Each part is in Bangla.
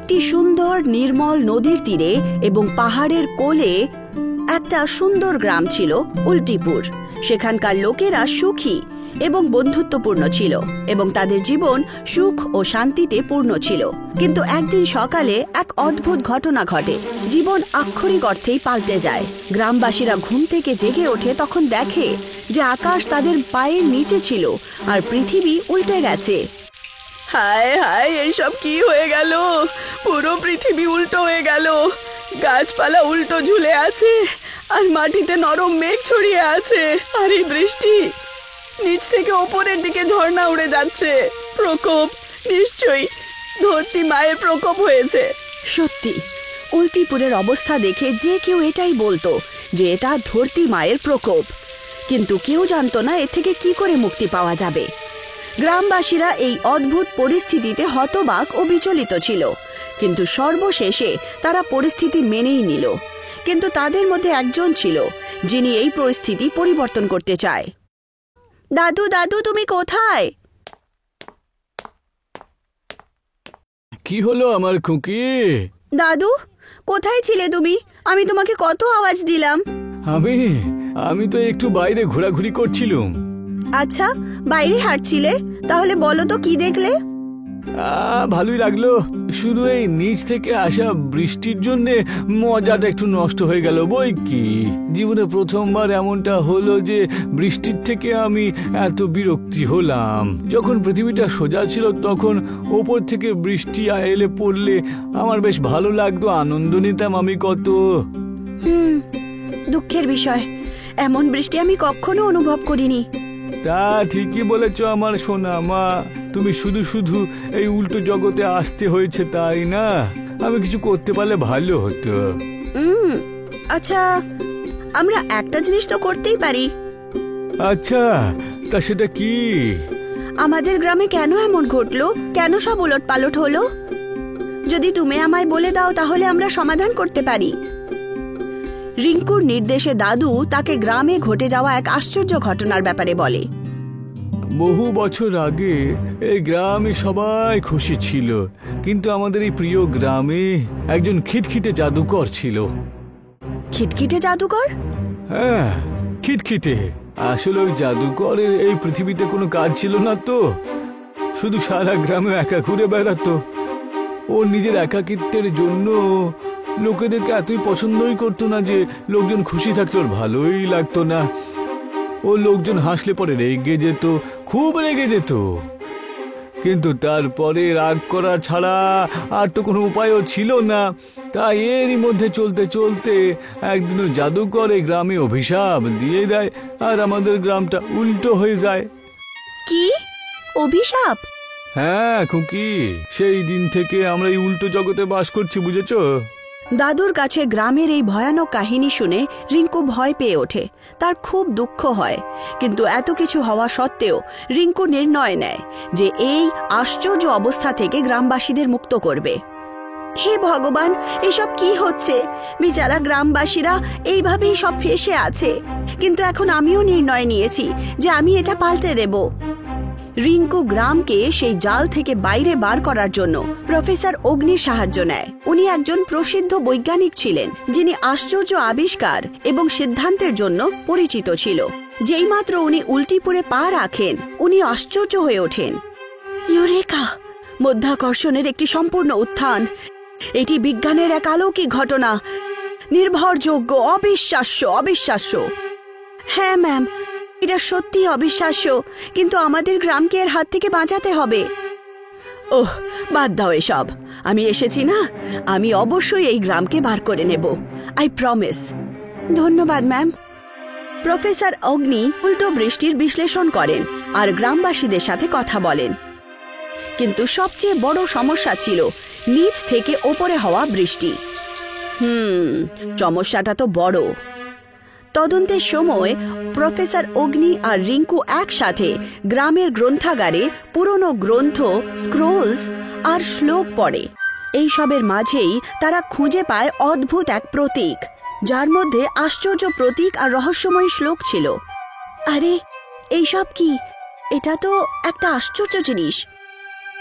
একটি সুন্দর নির্মল নদীর তীরে এবং পাহাড়ের কোলে একটা সুন্দর গ্রাম ছিল উল্টিপুর। সেখানকার লোকেরা সুখী এবং বন্ধুত্বপূর্ণ ছিল এবং তাদের জীবন সুখ ও শান্তিতে পূর্ণ ছিল। কিন্তু একদিন সকালে এক অদ্ভুত ঘটনা ঘটে। জীবন আক্ষরিক অর্থেই পাল্টে যায়। গ্রামবাসীরা ঘুম থেকে জেগে ওঠে তখন দেখে যে আকাশ তাদের পায়ের নিচে ছিল আর পৃথিবী উল্টে গেছে। হায় হায়, এইসব কি হয়ে গেল? পুরো পৃথিবী উল্টো হয়ে গেল। গাছপালা উল্টো ঝুলে আছে আর মাটিতে নরম মেঘ ছড়িয়ে আছে। আর এই বৃষ্টি নিচ থেকে ওপরের দিকে ঝর্ণা উড়ে যাচ্ছে। প্রকোপ, নিশ্চয়ই ধরতি মায়ের প্রকোপ হয়েছে। সত্যি, উল্টিপুরের অবস্থা দেখে যে কেউ এটাই বলতো যে এটা ধরতি মায়ের প্রকোপ। কিন্তু কেউ জানতো না এর থেকে কি করে মুক্তি পাওয়া যাবে। গ্রামবাসীরা এই অদ্ভুত পরিস্থিতিতে হতবাক ও বিচলিত ছিল, কিন্তু সর্বশেষে তারা পরিস্থিতি মেনেই নিল। কিন্তু তাদের মধ্যে একজন ছিল যিনি এই পরিস্থিতি পরিবর্তন করতে চায়। দাদু, দাদু, তুমি কোথায়? কি হলো আমার খুকি? দাদু, কোথায় ছিলে তুমি? আমি তোমাকে কত আওয়াজ দিলাম। আমি তো একটু বাইরে ঘোরাঘুরি করছিলাম। আচ্ছা, বাইরে হাঁটছিলে? তাহলে বলো তো কি দেখলে? ভালোই লাগলো, শুধু এই নিচ থেকে আসা বৃষ্টির জন্য মজাটা একটু নষ্ট হয়ে গেল। বই কি, জীবনে প্রথমবার এমনটা হলো যে বৃষ্টির থেকে আমি এত বিরক্তি হলাম। যখন পৃথিবীটা সোজা ছিল তখন ওপর থেকে বৃষ্টি এলে পড়লে আমার বেশ ভালো লাগতো, আনন্দ নিতাম আমি কত। দুঃখের বিষয়, এমন বৃষ্টি আমি কখনো অনুভব করিনি। তা ঠিকই বলেছ আমার সোনা মা, তুমি শুধু শুধু এই উল্টো জগতে আসতে হয়েছে তাই না? আমি কিছু করতে পারলে ভালো হতো। আচ্ছা, আমরা একটা জিনিস তো করতেই পারি। আচ্ছা, তা সেটা কি? আমাদের গ্রামে কেন এমন ঘটলো? কেন সব উলটপালট হলো? যদি তুমি আমায় বলে দাও তাহলে আমরা সমাধান করতে পারি। রিঙ্কুর নির্দেশে দাদু তাকে গ্রামে ঘটে যাওয়া এক আশ্চর্য ঘটনার ব্যাপারে বলে। বহু বছর আগে এই গ্রামে সবাই খুশি ছিল, কিন্তু আমাদের এই প্রিয় গ্রামে একজন খিটখিটে জাদুকর ছিল। খিটখিটে জাদুকর? হ্যাঁ, খিটখিটে। আসলে ওই জাদুকরের এই পৃথিবীতে কোনো কাজ ছিল না তো, শুধু সারা গ্রামে একা ঘুরে বেড়াতো। ও নিজের একাকিত্বের জন্য লোকেদেরকে এতই পছন্দই করতো না যে লোকজন খুশি থাকলে ওর ভালোই লাগতো না। ও লোকজন হাসলে পরে রেগে যেত, খুব রেগে যেত। কিন্তু তারপরে রাগ করা ছাড়া আর তো কোনো উপায়ও ছিল না। তাই এরই মধ্যে চলতে চলতে একদিন জাদুকর এই গ্রামে অভিশাপ দিয়ে দেয় আর আমাদের গ্রামটা উল্টো হয়ে যায়। কি অভিশাপ? হ্যাঁ খুকি, সেই দিন থেকে আমরা এই উল্টো জগতে বাস করছি, বুঝেছো? দাদুর কাছে গ্রামের এই ভয়ানক কাহিনী শুনে রিঙ্কু ভয় পেয়ে ওঠে। তার খুব দুঃখ হয়, কিন্তু এত কিছু হওয়া সত্ত্বেও রিঙ্কু নির্ণয় নেয় যে এই আশ্চর্য অবস্থা থেকে গ্রামবাসীদের মুক্ত করবে। হে ভগবান, এসব কি হচ্ছে? বেচারা গ্রামবাসীরা এইভাবেই সব ফেঁসে আছে। কিন্তু এখন আমিও নির্ণয় নিয়েছি যে আমি এটা পাল্টে দেব। রিঙ্কু গ্রামকে সেই জাল থেকে বাইরে বার করার জন্য প্রফেসর অগ্নির সাহায্য নেয়। উনি একজন প্রসিদ্ধ বৈজ্ঞানিক ছিলেন যিনি আশ্চর্য আবিষ্কার এবং সিদ্ধান্তের জন্য পরিচিত ছিল। যেই মাত্র উনি উল্টিপুরে পা রাখেন উনি আশ্চর্য হয়ে ওঠেন। ইউরেকা! মধ্যাকর্ষণের একটি সম্পূর্ণ উত্থান। এটি বিজ্ঞানের এক অলৌকিক ঘটনা, নির্ভরযোগ্য, অবিশ্বাস্য। অবিশ্বাস্য। হ্যাঁ ম্যাম, এটা সত্যি অবিশ্বাস্য, কিন্তু আমাদের গ্রামকে এর হাত থেকে বাঁচাতে হবে। ওহ, বাদ দাও এসব। আমি এসেছি না, আমি অবশ্যই এই গ্রামকে বার করে নেব। I promise. ধন্যবাদ ম্যাম। প্রফেসর অগ্নি উল্টো বৃষ্টির বিশ্লেষণ করেন আর গ্রামবাসীদের সাথে কথা বলেন। কিন্তু সবচেয়ে বড় সমস্যা ছিল নিচ থেকে ওপরে হওয়া বৃষ্টি। সমস্যাটা তো বড়। তদন্তের সময় প্রফেসর অগ্নি আর রিঙ্কু একসাথে গ্রামের গ্রন্থাগারে পুরনো গ্রন্থ, স্ক্রোলস আর শ্লোক পড়ে। এইসবের মাঝেই তারা খুঁজে পায় অদ্ভুত এক প্রতীক, যার মধ্যে আশ্চর্য প্রতীক আর রহস্যময় শ্লোক ছিল। আরে এইসব কি? এটা তো একটা আশ্চর্য জিনিস,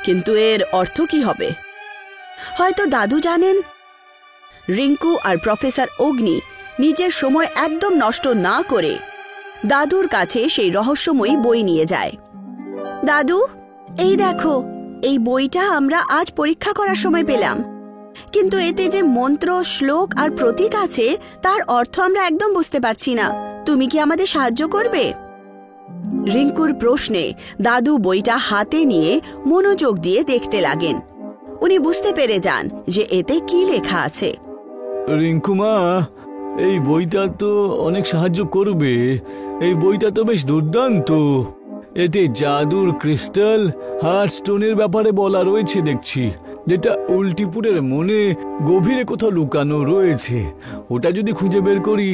কিন্তু এর অর্থ কি হবে? হয়তো দাদু জানেন। রিঙ্কু আর প্রফেসর অগ্নি নিজের সময় একদম নষ্ট না করে দাদুর কাছে সেই রহস্যময়ী বই নিয়ে যায়। দাদু, এই দেখো, এই বইটা আমরা আজ পরীক্ষা করার সময় পেলাম, কিন্তু এতে যে মন্ত্র, শ্লোক আর প্রতীক আছে তার অর্থ আমরা একদম বুঝতে পারছি না। তুমি কি আমাদের সাহায্য করবে? রিঙ্কুর প্রশ্নে দাদু বইটা হাতে নিয়ে মনোযোগ দিয়ে দেখতে লাগেন। উনি বুঝতে পেরে যান যে এতে কি লেখা আছে। রিঙ্কুমা, এই বইটা তো অনেক সাহায্য করবে। এই বইটা তো বেশ দুর্দান্ত। এতে জাদুর ক্রিস্টাল হার্ট স্টোনের ব্যাপারে বলা রয়েছে দেখছি, যেটা উল্টিপুরের মনে গভীরে কোথাও লুকানো রয়েছে। ওটা যদি খুঁজে বের করি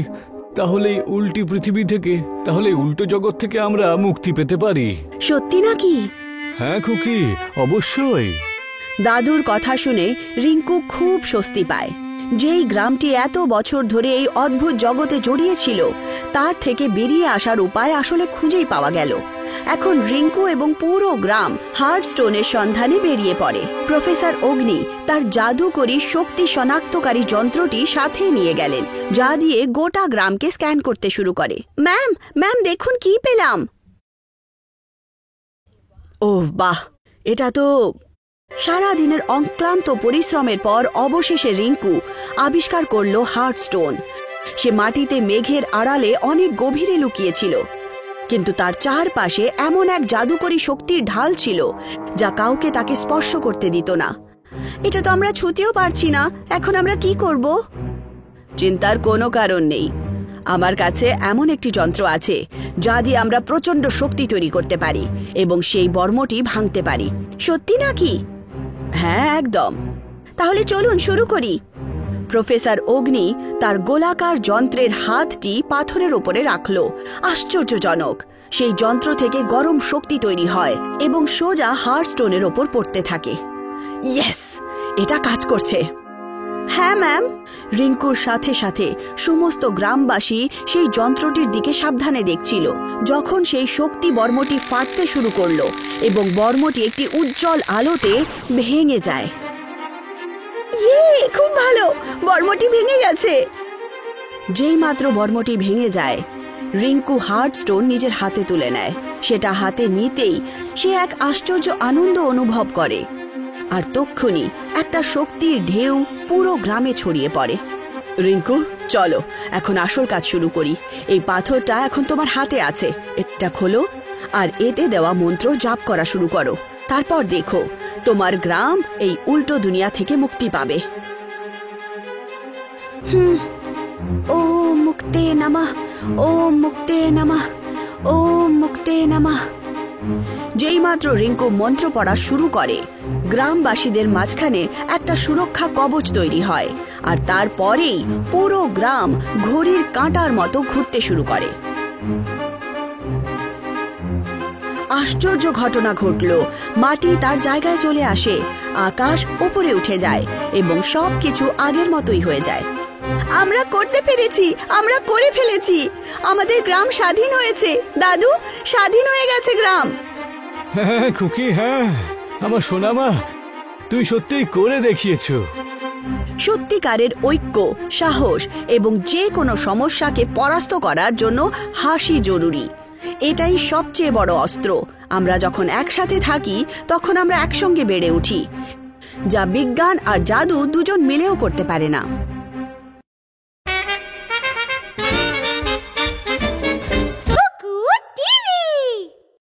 তাহলে উল্টি পৃথিবী থেকে, তাহলে উল্টো জগৎ থেকে আমরা মুক্তি পেতে পারি। সত্যি নাকি? হ্যাঁ খুকি, অবশ্যই। দাদুর কথা শুনে রিঙ্কু খুব স্বস্তি পায়। যেই গ্রামটি এত বছর ধরে এই অদ্ভুত জগতে জড়িয়েছিল তার থেকে বেরিয়ে আসার উপায় আসলে খুঁজেই পাওয়া গেল। এখন রিঙ্কু এবং পুরো গ্রাম হার্টস্টোনের সন্ধানে বেরিয়ে পড়ে। প্রফেসর অগ্নি তার জাদুকরী শক্তি শনাক্তকারী যন্ত্রটি সাথে নিয়ে গেলেন, যা দিয়ে গোটা গ্রামকে স্ক্যান করতে শুরু করে। ম্যাম দেখুন কি পেলাম। ওহ বাহ, এটা তো সারা দিনের অক্লান্ত পরিশ্রমের পর অবশেষে রিঙ্কু আবিষ্কার করল হার্টস্টোন। সে মাটিতে মেঘের আড়ালে অনেক গভীরে লুকিয়েছিল, কিন্তু তার চারপাশে এমন এক জাদুকরী শক্তির ঢাল ছিল যা কাউকে তাকে স্পর্শ করতে দিত না। এটা তো আমরা ছুঁতেও পারছি না, এখন আমরা কি করব? চিন্তার কোনো কারণ নেই। আমার কাছে এমন একটি যন্ত্র আছে যা দিয়ে আমরা প্রচণ্ড শক্তি তৈরি করতে পারি এবং সেই বর্মটি ভাঙতে পারি। সত্যি নাকি? হ্যাঁ, একদম। তাহলে চলুন শুরু করি। প্রফেসর অগ্নি তার গোলাকার যন্ত্রের হাতটি পাথরের উপরে রাখল। আশ্চর্যজনক, সেই যন্ত্র থেকে গরম শক্তি তৈরি হয় এবং সোজা হার্টস্টোনের ওপর পড়তে থাকে। ইয়েস, এটা কাজ করছে। হ্যাঁ ম্যাম। রিঙ্কুর সাথে সাথে সমস্ত গ্রামবাসী সেই যন্ত্রটির দিকে সাবধানে দেখছিল। যখন সেই শক্তি বর্মটি ফাটতে শুরু করলো এবং বর্মটি একটি উজ্জ্বল আলোতে ভেঙে যায়। খুব ভালো, বর্মটি ভেঙে গেছে। যেই মাত্র বর্মটি ভেঙে যায়, রিঙ্কু হার্টস্টোন নিজের হাতে তুলে নেয়। সেটা হাতে নিতেই সে এক আশ্চর্য আনন্দ অনুভব করে, আর তক্ষুনি একটা শক্তির ঢেউ পুরো গ্রামে ছড়িয়ে পড়ে। রিঙ্কু, চলো এখন আসল কাজ শুরু করি। এই পাথরটা এখন তোমার হাতে আছে, এটা খোলো আর এতে দেওয়া মন্ত্র জাপ করা শুরু করো। তারপর দেখো তোমার গ্রাম এই উল্টো দুনিয়া থেকে মুক্তি পাবে। ওম মুক্তে নমঃ, ওম মুক্তে নমঃ, ওম মুক্তে নমঃ। যেই মাত্র রিঙ্কু মন্ত্র পড়া শুরু করে, গ্রামবাসীদের মাঝখানে একটা সুরক্ষা কবচ তৈরি হয়, আর তারপরেই পুরো গ্রাম ঘড়ির কাঁটার মতো ঘুরতে শুরু করে। আশ্চর্য ঘটনা ঘটল। মাটি তার জায়গায় চলে আসে, আকাশ উপরে উঠে যায় এবং সবকিছু আগের মতোই হয়ে যায়। আমরা করতে পেরেছি, আমরা করে ফেলেছি। আমাদের গ্রাম স্বাধীন হয়েছে। দাদু, স্বাধীন হয়ে গেছে গ্রাম। হ্যাঁ খুকি, হ্যাঁ আমার সোনামা, তুমি সত্যিই করে দেখিয়েছো। সত্যিকারের ঐক্য, সাহস এবং যে কোনো সমস্যাকে পরাস্ত করার জন্য হাসি জরুরি। এটাই সবচেয়ে বড় অস্ত্র। আমরা যখন একসাথে থাকি তখন আমরা একসঙ্গে বেড়ে উঠি, যা বিজ্ঞান আর জাদু দুজন মিলেও করতে পারে না।